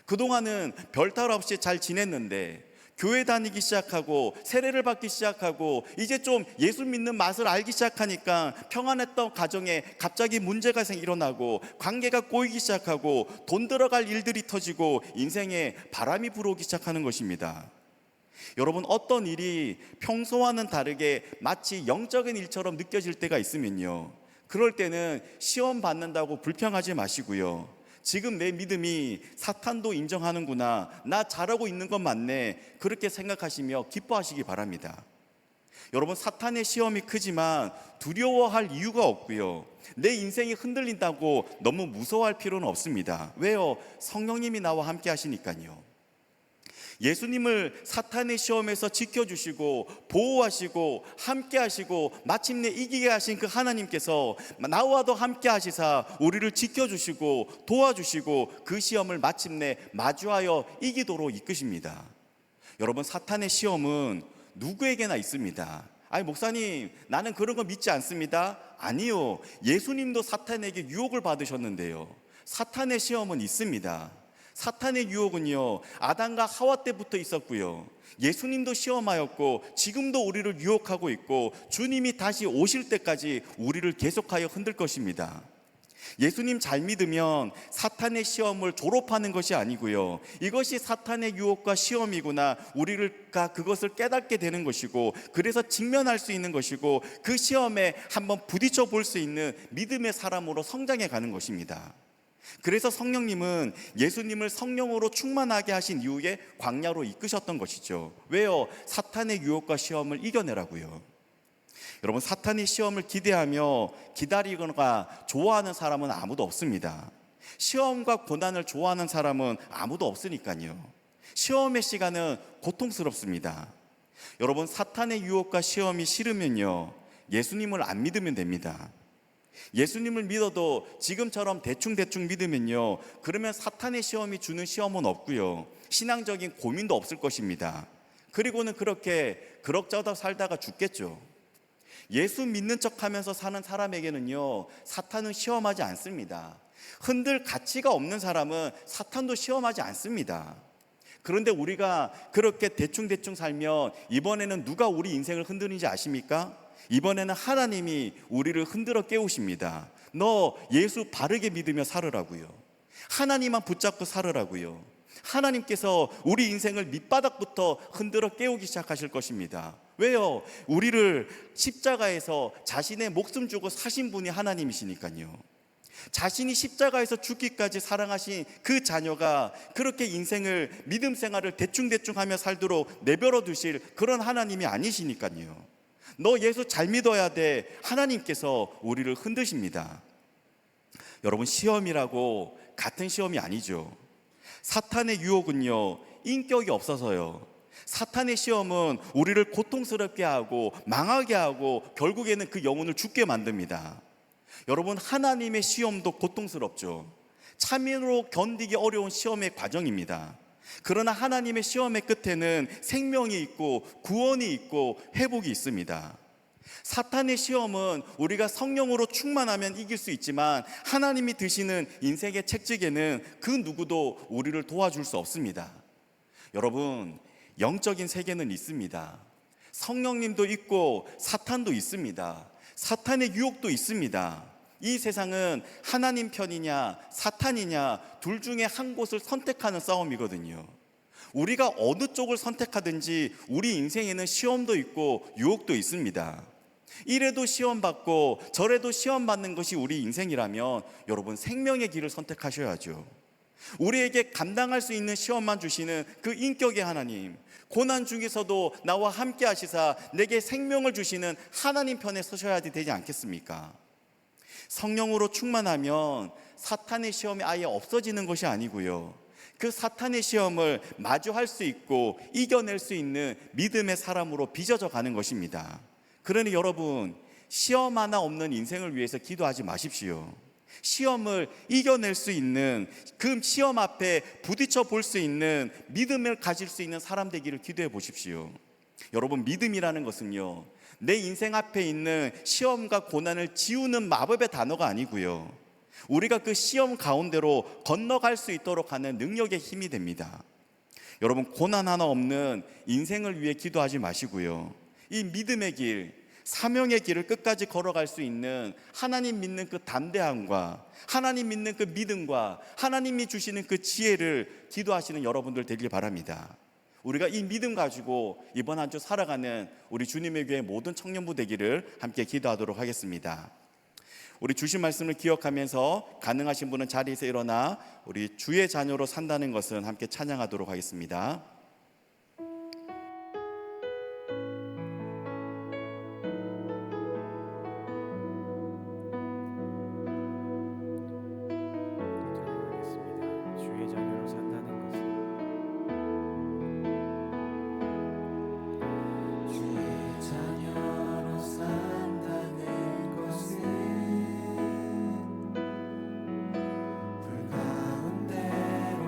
그동안은 별탈 없이 잘 지냈는데 교회 다니기 시작하고 세례를 받기 시작하고 이제 좀 예수 믿는 맛을 알기 시작하니까 평안했던 가정에 갑자기 문제가 일어나고 관계가 꼬이기 시작하고 돈 들어갈 일들이 터지고 인생에 바람이 불어오기 시작하는 것입니다. 여러분, 어떤 일이 평소와는 다르게 마치 영적인 일처럼 느껴질 때가 있으면요, 그럴 때는 시험 받는다고 불평하지 마시고요, 지금 내 믿음이 사탄도 인정하는구나, 나 잘하고 있는 건 맞네, 그렇게 생각하시며 기뻐하시기 바랍니다. 여러분, 사탄의 시험이 크지만 두려워할 이유가 없고요, 내 인생이 흔들린다고 너무 무서워할 필요는 없습니다. 왜요? 성령님이 나와 함께 하시니까요. 예수님을 사탄의 시험에서 지켜주시고 보호하시고 함께 하시고 마침내 이기게 하신 그 하나님께서 나와도 함께 하시사 우리를 지켜주시고 도와주시고 그 시험을 마침내 마주하여 이기도록 이끄십니다. 여러분, 사탄의 시험은 누구에게나 있습니다. 아니, 목사님, 나는 그런 거 믿지 않습니다. 아니요, 예수님도 사탄에게 유혹을 받으셨는데요, 사탄의 시험은 있습니다. 사탄의 유혹은요, 아담과 하와 때부터 있었고요, 예수님도 시험하였고 지금도 우리를 유혹하고 있고 주님이 다시 오실 때까지 우리를 계속하여 흔들 것입니다. 예수님 잘 믿으면 사탄의 시험을 졸업하는 것이 아니고요, 이것이 사탄의 유혹과 시험이구나, 우리가 그것을 깨닫게 되는 것이고, 그래서 직면할 수 있는 것이고, 그 시험에 한번 부딪혀 볼 수 있는 믿음의 사람으로 성장해 가는 것입니다. 그래서 성령님은 예수님을 성령으로 충만하게 하신 이후에 광야로 이끄셨던 것이죠. 왜요? 사탄의 유혹과 시험을 이겨내라고요. 여러분, 사탄의 시험을 기대하며 기다리거나 좋아하는 사람은 아무도 없습니다. 시험과 고난을 좋아하는 사람은 아무도 없으니까요. 시험의 시간은 고통스럽습니다. 여러분, 사탄의 유혹과 시험이 싫으면요, 예수님을 안 믿으면 됩니다. 예수님을 믿어도 지금처럼 대충 믿으면요, 그러면 사탄의 시험이 주는 시험은 없고요, 신앙적인 고민도 없을 것입니다. 그리고는 그렇게 그럭저럭 살다가 죽겠죠. 예수 믿는 척하면서 사는 사람에게는요, 사탄은 시험하지 않습니다. 흔들 가치가 없는 사람은 사탄도 시험하지 않습니다. 그런데 우리가 그렇게 대충 살면 이번에는 누가 우리 인생을 흔드는지 아십니까? 이번에는 하나님이 우리를 흔들어 깨우십니다. 너 예수 바르게 믿으며 살으라고요. 하나님만 붙잡고 살으라고요. 하나님께서 우리 인생을 밑바닥부터 흔들어 깨우기 시작하실 것입니다. 왜요? 우리를 십자가에서 자신의 목숨 주고 사신 분이 하나님이시니까요. 자신이 십자가에서 죽기까지 사랑하신 그 자녀가 그렇게 인생을, 믿음 생활을 대충 하며 살도록 내버려 두실 그런 하나님이 아니시니까요. 너 예수 잘 믿어야 돼, 하나님께서 우리를 흔드십니다. 여러분, 시험이라고 같은 시험이 아니죠. 사탄의 유혹은요, 인격이 없어서요. 사탄의 시험은 우리를 고통스럽게 하고 망하게 하고 결국에는 그 영혼을 죽게 만듭니다. 여러분, 하나님의 시험도 고통스럽죠. 참으로 견디기 어려운 시험의 과정입니다. 그러나 하나님의 시험의 끝에는 생명이 있고 구원이 있고 회복이 있습니다. 사탄의 시험은 우리가 성령으로 충만하면 이길 수 있지만 하나님이 드시는 인생의 책찍에는 그 누구도 우리를 도와줄 수 없습니다. 여러분, 영적인 세계는 있습니다. 성령님도 있고 사탄도 있습니다. 사탄의 유혹도 있습니다. 이 세상은 하나님 편이냐 사탄이냐 둘 중에 한 곳을 선택하는 싸움이거든요. 우리가 어느 쪽을 선택하든지 우리 인생에는 시험도 있고 유혹도 있습니다. 이래도 시험받고 저래도 시험받는 것이 우리 인생이라면 여러분, 생명의 길을 선택하셔야죠. 우리에게 감당할 수 있는 시험만 주시는 그 인격의 하나님, 고난 중에서도 나와 함께 하시사 내게 생명을 주시는 하나님 편에 서셔야 되지 않겠습니까? 성령으로 충만하면 사탄의 시험이 아예 없어지는 것이 아니고요, 그 사탄의 시험을 마주할 수 있고 이겨낼 수 있는 믿음의 사람으로 빚어져 가는 것입니다. 그러니 여러분, 시험 하나 없는 인생을 위해서 기도하지 마십시오. 시험을 이겨낼 수 있는, 그 시험 앞에 부딪혀 볼 수 있는 믿음을 가질 수 있는 사람 되기를 기도해 보십시오. 여러분, 믿음이라는 것은요, 내 인생 앞에 있는 시험과 고난을 지우는 마법의 단어가 아니고요, 우리가 그 시험 가운데로 건너갈 수 있도록 하는 능력의 힘이 됩니다. 여러분, 고난 하나 없는 인생을 위해 기도하지 마시고요, 이 믿음의 길, 사명의 길을 끝까지 걸어갈 수 있는 하나님 믿는 그 담대함과 하나님 믿는 그 믿음과 하나님이 주시는 그 지혜를 기도하시는 여러분들 되길 바랍니다. 우리가 이 믿음 가지고 이번 한 주 살아가는 우리 주님의 교회 모든 청년부 되기를 함께 기도하도록 하겠습니다. 우리 주신 말씀을 기억하면서 가능하신 분은 자리에서 일어나 우리 주의 자녀로 산다는 것은 함께 찬양하도록 하겠습니다. 주의 자녀로 산다는 것은 주의 자녀로 산다는 것은 불 가운데로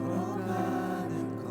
걸어가는 것,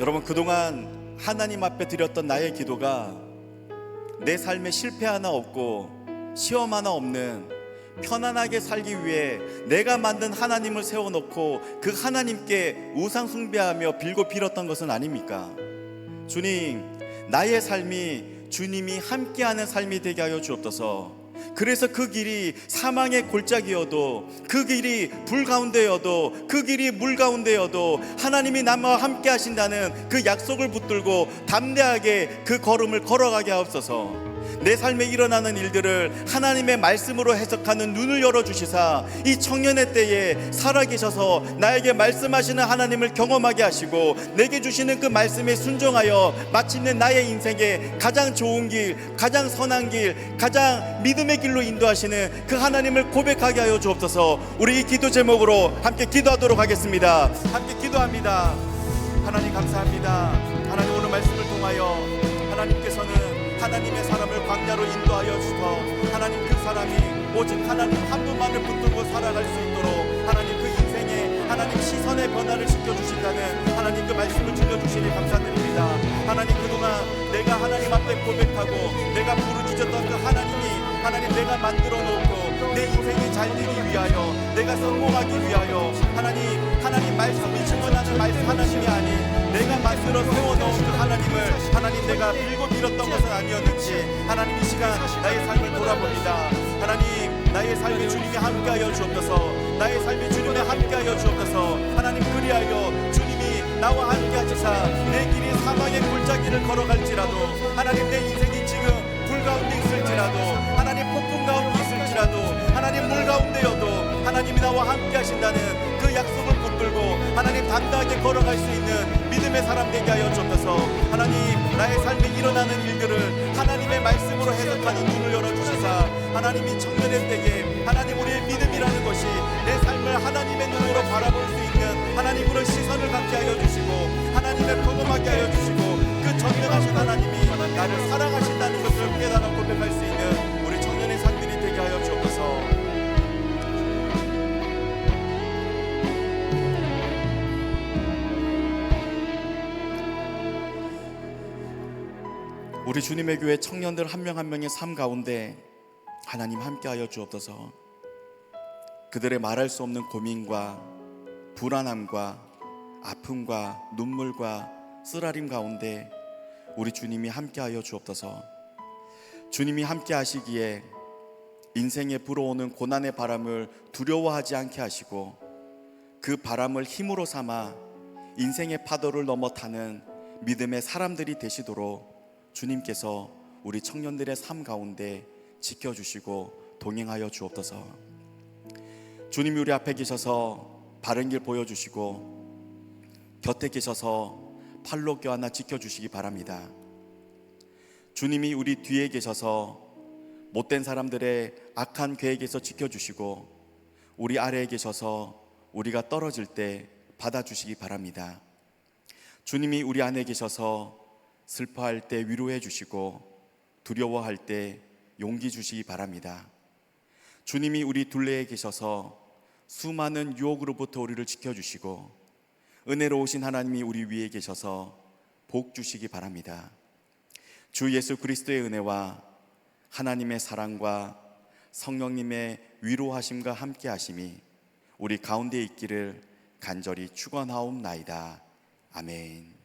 여러분, 그동안 하나님 앞에 드렸던 나의 기도가 내 삶에 실패 하나 없고 시험 하나 없는 편안하게 살기 위해 내가 만든 하나님을 세워놓고 그 하나님께 우상 숭배하며 빌고 빌었던 것은 아닙니까? 주님, 나의 삶이 주님이 함께하는 삶이 되게 하여 주옵소서. 그래서 그 길이 사망의 골짜기여도, 그 길이 불 가운데여도, 그 길이 물 가운데여도 하나님이 나와 함께 하신다는 그 약속을 붙들고 담대하게 그 걸음을 걸어가게 하옵소서. 내 삶에 일어나는 일들을 하나님의 말씀으로 해석하는 눈을 열어주시사 이 청년의 때에 살아계셔서 나에게 말씀하시는 하나님을 경험하게 하시고 내게 주시는 그 말씀에 순종하여 마침내 나의 인생에 가장 좋은 길, 가장 선한 길, 가장 믿음의 길로 인도하시는 그 하나님을 고백하게 하여 주옵소서. 우리 이 기도 제목으로 함께 기도하도록 하겠습니다. 함께 기도합니다. 하나님 감사합니다. 하나님, 오늘 말씀을 통하여 하나님께서는 하나님의 사람을 광야로 인도하여 주셔서 하나님, 그 사람이 오직 하나님 한 분만을 붙들고 살아갈 수 있도록 하나님 그 인생에 하나님 시선의 변화를 시켜주신다는 하나님 그 말씀을 들려주시니 감사드립니다. 하나님, 그동안 내가 하나님 앞에 고백하고 내가 부르짖었던 그 하나님이 하나님 내가 만들어 놓고 내 인생이 잘 되기 위하여, 내가 성공하기 위하여 하나님 말씀이 증언하는 말씀 하나님이 아닌 내가 만들어 세워놓은 그 하나님을 하나님 내가 빌고 빌었던 것은 아니었는지 하나님 이 시간 나의 삶을 돌아봅니다. 하나님, 나의 삶에 주님이 함께하여 주옵소서. 나의 삶에 주님이 함께하여 주옵소서. 하나님, 그리하여 주님이 나와 함께하시사 내 길이 사망의 골짜기를 걸어갈지라도, 하나님 내 인생이 지금 불 가운데 있을지라도, 하나님 폭풍 가운데 있을지라도, 하나님 물 가운데여도 하나님이 나와 함께 하신다는 그 약속을 붙들고 하나님 담대하게 걸어갈 수 있는 믿음의 사람 되게 하여 주옵소서. 하나님, 나의 삶에 일어나는 일들을 하나님의 말씀으로 해석하는 눈을 열어주시사 하나님이 청년의 때에 하나님 우리의 믿음이라는 것이 내 삶을 하나님의 눈으로 바라볼 수 있는 하나님으로 시선을 갖게 하여 주시고 하나님을 경험하게 하여 주시고 그 전능하신 하나님이 나를 사랑하신다는 것을 깨달아 고백할 수 있는 우리 청년의 삶들이 되게 하여 주옵소서. 우리 주님의 교회 청년들 한 명 한 명의 삶 가운데 하나님 함께하여 주옵소서. 그들의 말할 수 없는 고민과 불안함과 아픔과 눈물과 쓰라림 가운데 우리 주님이 함께하여 주옵소서. 주님이 함께하시기에 인생에 불어오는 고난의 바람을 두려워하지 않게 하시고 그 바람을 힘으로 삼아 인생의 파도를 넘어 타는 믿음의 사람들이 되시도록 주님께서 우리 청년들의 삶 가운데 지켜주시고 동행하여 주옵소서. 주님이 우리 앞에 계셔서 바른 길 보여주시고 곁에 계셔서 팔로 껴안아 지켜주시기 바랍니다. 주님이 우리 뒤에 계셔서 못된 사람들의 악한 계획에서 지켜주시고 우리 아래에 계셔서 우리가 떨어질 때 받아주시기 바랍니다. 주님이 우리 안에 계셔서 슬퍼할 때 위로해 주시고 두려워할 때 용기 주시기 바랍니다. 주님이 우리 둘레에 계셔서 수많은 유혹으로부터 우리를 지켜주시고 은혜로우신 하나님이 우리 위에 계셔서 복 주시기 바랍니다. 주 예수 그리스도의 은혜와 하나님의 사랑과 성령님의 위로하심과 함께하심이 우리 가운데 있기를 간절히 축원하옵나이다. 아멘.